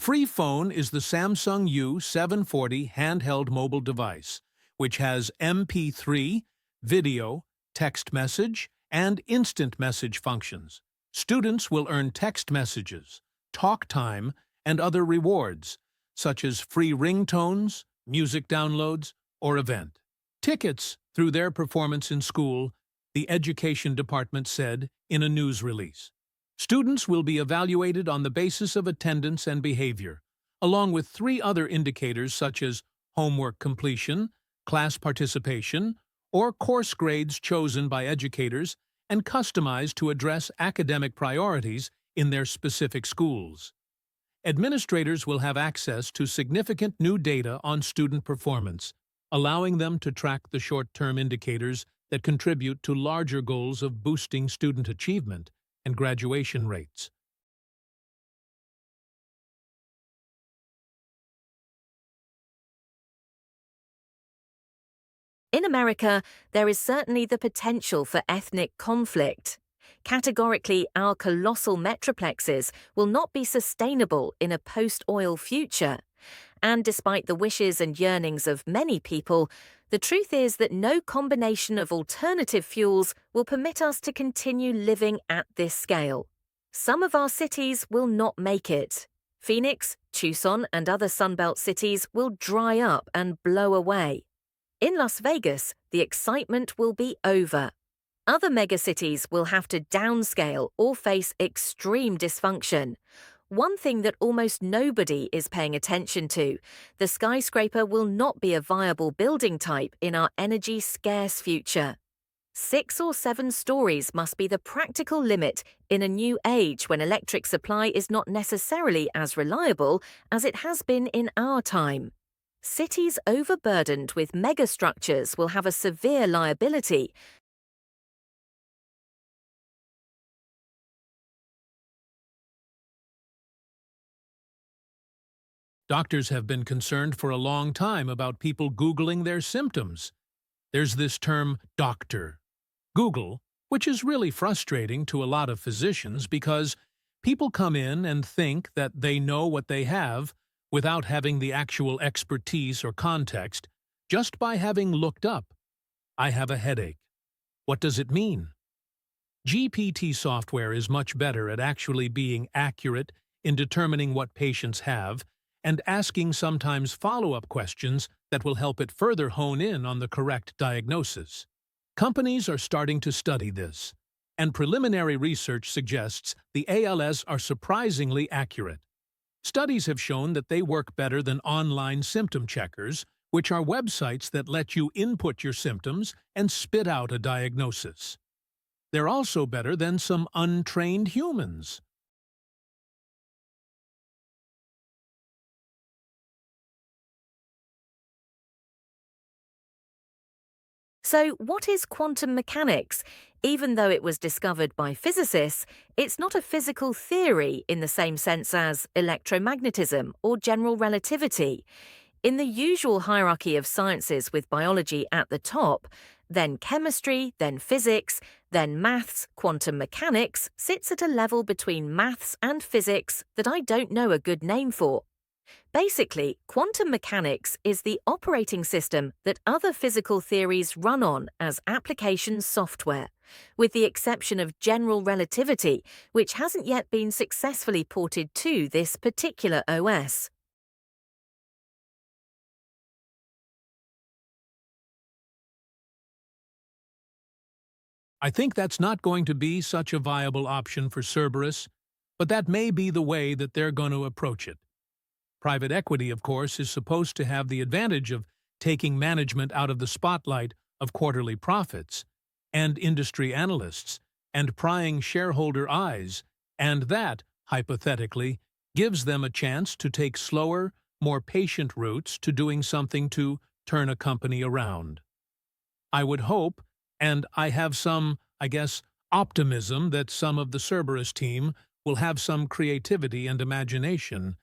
free phone is the Samsung U740 handheld mobile device, which has MP3, video, text message, and instant message functions. Students will earn text messages, talk time, and other rewards, such as free ringtones, music downloads, or event tickets through their performance in school, the Education Department said in a news release. Students will be evaluated on the basis of attendance and behavior, along with 3 other indicators such as homework completion, class participation, or course grades chosen by educators and customized to address academic priorities in their specific schools. Administrators will have access to significant new data on student performance, allowing them to track the short-term indicators that contribute to larger goals of boosting student achievement and graduation rates. In America, there is certainly the potential for ethnic conflict. Categorically, our colossal metroplexes will not be sustainable in a post-oil future. And despite the wishes and yearnings of many people, the truth is that no combination of alternative fuels will permit us to continue living at this scale. Some of our cities will not make it. Phoenix, Tucson, and other Sunbelt cities will dry up and blow away. In Las Vegas, the excitement will be over. Other megacities will have to downscale or face extreme dysfunction. One thing that almost nobody is paying attention to, the skyscraper will not be a viable building type in our energy-scarce future. 6 or 7 stories must be the practical limit in a new age when electric supply is not necessarily as reliable as it has been in our time. Cities overburdened with megastructures will have a severe liability. Doctors have been concerned for a long time about people Googling their symptoms. There's this term, doctor. Google, which is really frustrating to a lot of physicians because people come in and think that they know what they have without having the actual expertise or context, just by having looked up, "I have a headache." What does it mean? GPT software is much better at actually being accurate in determining what patients have and asking sometimes follow-up questions that will help it further hone in on the correct diagnosis. Companies are starting to study this, and preliminary research suggests the ALS are surprisingly accurate. Studies have shown that they work better than online symptom checkers, which are websites that let you input your symptoms and spit out a diagnosis. They're also better than some untrained humans. So, what is quantum mechanics? Even though it was discovered by physicists, it's not a physical theory in the same sense as electromagnetism or general relativity. In the usual hierarchy of sciences with biology at the top, then chemistry, then physics, then maths, quantum mechanics sits at a level between maths and physics that I don't know a good name for. Basically, quantum mechanics is the operating system that other physical theories run on as application software, with the exception of general relativity, which hasn't yet been successfully ported to this particular OS. I think that's not going to be such a viable option for Cerberus, but that may be the way that they're going to approach it. Private equity, of course, is supposed to have the advantage of taking management out of the spotlight of quarterly profits and industry analysts and prying shareholder eyes, and that, hypothetically, gives them a chance to take slower, more patient routes to doing something to turn a company around. I would hope, and I have some, optimism that some of the Cerberus team will have some creativity and imagination